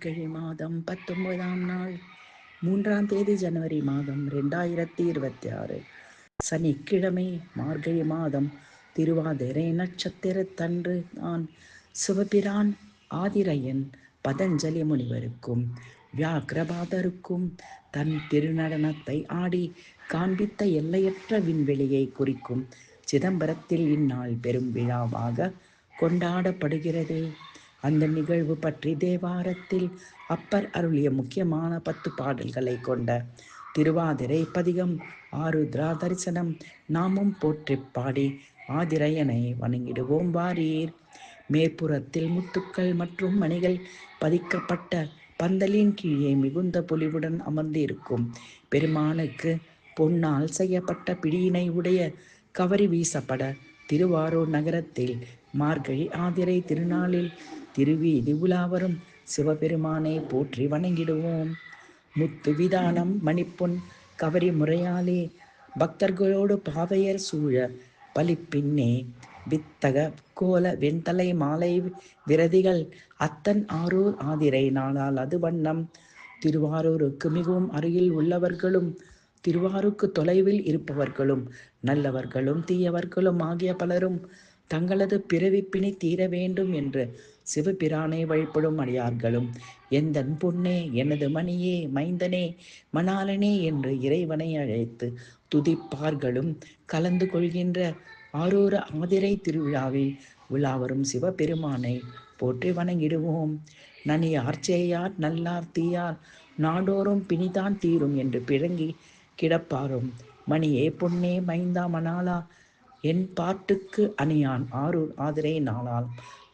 மார்கழி மாதம் 19ஆம் நாள் 3ஆம் தேதி ஜனவரி மாதம் 2026 சனிக்கிழமை. மார்கழி மாதம் திருவாதிரை நட்சத்திரத்தன்று நான் சிவபிரான் ஆதிரையன் பதஞ்சலி முனிவருக்கும் வியாக்கிரபாதருக்கும் தன் திருநடனத்தை ஆடி காண்பித்த எல்லையற்ற விண்வெளியை குறிக்கும் சிதம்பரத்தில் இந்நாள் பெரும் விழாவாக கொண்டாடப்படுகிறது. அந்த நிகழ்வு பற்றி தேவாரத்தில் அப்பர் அருளிய முக்கியமான 10 பாடல்களை கொண்ட திருவாதிரை பதிகம் ஆருத்ரா தரிசனம் நாமும் போற்றி பாடி ஆதிரையனை வணங்கிடுவோம் வாரீர். மேற்புறத்தில் முத்துக்கள் மற்றும் மணிகள் பதிக்கப்பட்ட பந்தலின் கீழே மிகுந்த பொலிவுடன் அமர்ந்திருக்கும் பெருமானுக்கு பொன்னால் செய்யப்பட்ட பிடியினை உடைய கவரி வீசப்பட திருவாரூர் நகரத்தில் மார்கழி ஆதிரை திருநாளில் திருவீதி உலாவரும் சிவபெருமானை போற்றி வணங்கிடுவோம். முத்து விதானம் மணிப்பொன் கவரி முறையாலே பக்தர்களோடு பாவையர் சூழ பலிப்பின்னே வித்தக கோல வெண்தலை மாலை விரதிகள் அத்தன் ஆரூர் ஆதிரை நாளால் அது வண்ணம். திருவாரூருக்கு மிகவும் அருகில் உள்ளவர்களும் திருவாரூருக்கு தொலைவில் இருப்பவர்களும் நல்லவர்களும் தீயவர்களும் ஆகிய பலரும் தங்களது பிறவி பிணி தீர வேண்டும் என்று சிவபிரானை வழிபடும் அடியார்களும் எந்தன் பொன்னே எனது மணியே மைந்தனே மணாலனே என்று இறைவனை அழைத்து துதிப்பார்களும் கலந்து கொள்கின்ற ஆரூர ஆதிரை திருவிழாவில் உலாவரும் சிவபெருமானை போற்றி வணங்கிடுவோம். நனியார் சேயார் நல்லார் தீயார் நாடோறும் பிணிதான் தீரும் என்று பிழங்கி கிடப்பாரும் மணியே பொன்னே மைந்தா மணாலா என் பாட்டுக்கு அணியான் ஆரூர் ஆதிரை நாளால்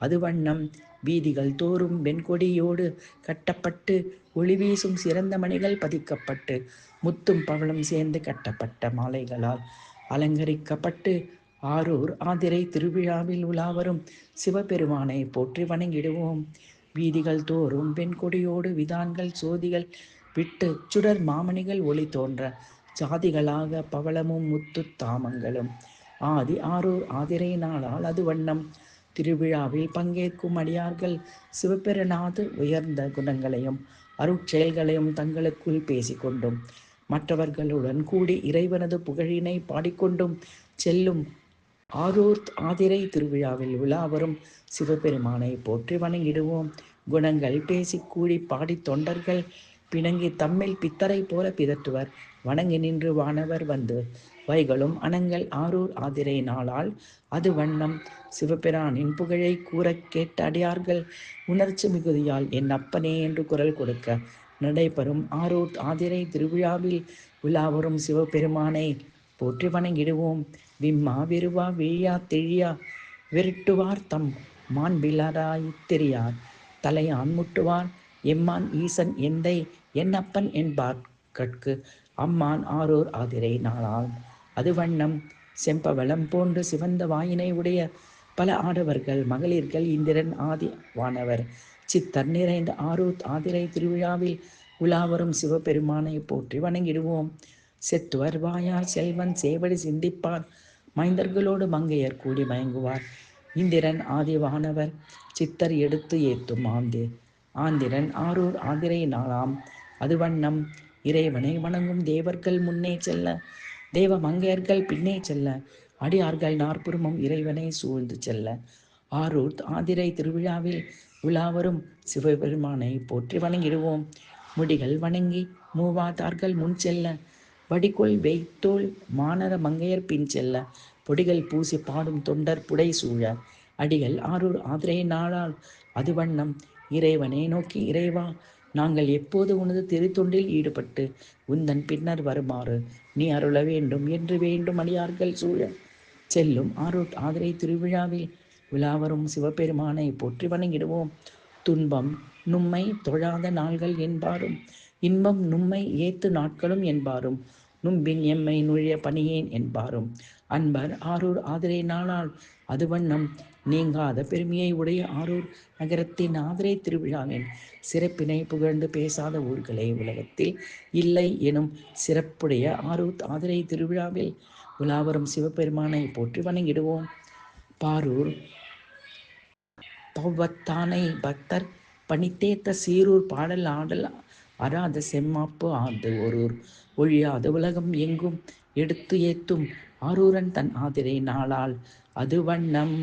அது வண்ணம். வீதிகள் தோறும் வெண்கொடியோடு கட்டப்பட்டு ஒளி வீசும் சிறந்த மணிகள் பதிக்கப்பட்டு முத்தும் பவளம் சேர்ந்து கட்டப்பட்ட மாலைகளால் அலங்கரிக்கப்பட்டு ஆரூர் ஆதிரை திருவிழாவில் உலாவரும் சிவபெருமானை போற்றி வணங்கிடுவோம். வீதிகள் தோறும் வெண்கொடியோடு விதான்கள் சோதிகள் விட்டு சுடர் மாமணிகள் ஒளி தோன்ற ஜாதிகளாக பவளமும் முத்து தாமங்களும் ஆதி ஆரூர் ஆதிரை நாளால் அது வண்ணம். திருவிழாவில் பங்கேற்கும் அடியார்கள் சிவபெருநாது உயர்ந்த குணங்களையும் அருட்செயல்களையும் தங்களுக்குள் பேசிக்கொண்டும் மற்றவர்களுடன் கூடி இறைவனது புகழினை பாடிக்கொண்டும் செல்லும் ஆரூர் ஆதிரை திருவிழாவில் உலாவரும் சிவபெருமானை போற்றி வணங்கிடுவோம். குணங்கள் பேசி கூடி பாடி தொண்டர்கள் பிணங்கி தம்மில் பித்தரை போல பிதற்றுவர் வணங்கி நின்று வானவர் வந்து வைகளும் அனங்கள் ஆரூர் ஆதிரை நாளால் அது வண்ணம். சிவபிரானின் புகழை கூற கேட்ட அடியார்கள் உணர்ச்சி மிகுதியால் என் அப்பனே என்று குரல் கொடுக்க நடைபெறும் ஆரூர் ஆதிரை திருவிழாவில் உலாவரும் சிவபெருமானை போற்றி வணங்கிடுவோம். விம்மா விருவா விழியா தெழியா விரட்டுவார் தம் மாண்பிலராய் தெரியார் தலையான் முட்டுவார் எம்மான் ஈசன் எந்தை என் அப்பன் என்பார் கட்கு அம்மான் ஆரூர் ஆதிரை நாளால் அது வண்ணம். செம்பவளம் போன்று சிவந்த வாயினை உடைய பல ஆடவர்கள் மகளிர்கள் இந்திரன் ஆதி வானவர் சித்தர் நிறைந்த ஆரூர் ஆதிரை திருவிழாவில் உலாவரும் சிவபெருமானை போற்றி வணங்கிடுவோம். செத்துவர் வாயார் செல்வன் சேவடி சிந்திப்பார் மைந்தர்களோடு மங்கையர் கூடி மயங்குவார் இந்திரன் ஆதிவானவர் சித்தர் எடுத்து ஏத்தும் ஆந்திரன் ஆரூர் ஆதிரை நாளாம் அது வண்ணம். இறைவனை வணங்கும் தேவர்கள் முன்னே செல்ல தேவ மங்கையர்கள் பின்னே செல்ல அடியார்கள் நாற்புறமும் இறைவனை சூழ்ந்து செல்ல ஆரூர் ஆதிரை திருவிழாவில் உலாவரும் சிவபெருமானை போற்றி வணங்கிடுவோம். முடிகள் வணங்கி மூவாதார்கள் முன் செல்ல வடிகொள் வெய்த்தோல் மானர மங்கையர் பின் செல்ல பொடிகள் பூசி பாடும் தொண்டர் புடை சூழ அடிகள் ஆரூர் ஆதிரை நாளால் அது வண்ணம். இறைவனை நோக்கி இறைவா நாங்கள் எப்போது உனது திருத்தொண்டில் ஈடுபட்டு உந்தன் பின்னர் வருமாறு நீ அருள வேண்டும் என்று வேண்டும் அடியார்கள் சூழ செல்லும் ஆரூர் ஆதிரை திருவிழாவில் விழாவரும் சிவபெருமானை போற்றி வணங்கிடுவோம். துன்பம் நும்மை தொழாத நாள்கள் என்பாரும் இன்பம் நும்மை ஏத்து நாட்களும் என்பாரும் நும்பின் எம்மை நுழைய பணியேன் என்பாரும் அன்பர் ஆரூர் ஆதிரை நாளால் அது வண்ணம். நீங்காத பெருமையை உடைய ஆரூர் நகரத்தின் ஆதிரை திருவிழாவின் சிறப்பினை புகழ்ந்து பேசாத ஊர்களே உலகத்தில் இல்லை எனும் சிறப்புடைய ஆரூர் ஆதிரை திருவிழாவில் உலாவரும் சிவபெருமானை போற்றி வணங்கிடுவோம். பாரூர் பௌவத்தானை பக்தர் பனித்தேத்த சீரூர் பாடல் ஆடல் அறாத செம்மாப்பு ஆர்ந்து ஒரூர் ஒழியாது உலகம் எங்கும் எடுத்து ஏத்தும் ஆரூரன் தன் ஆதிரை நாளால் அது வண்ணம்.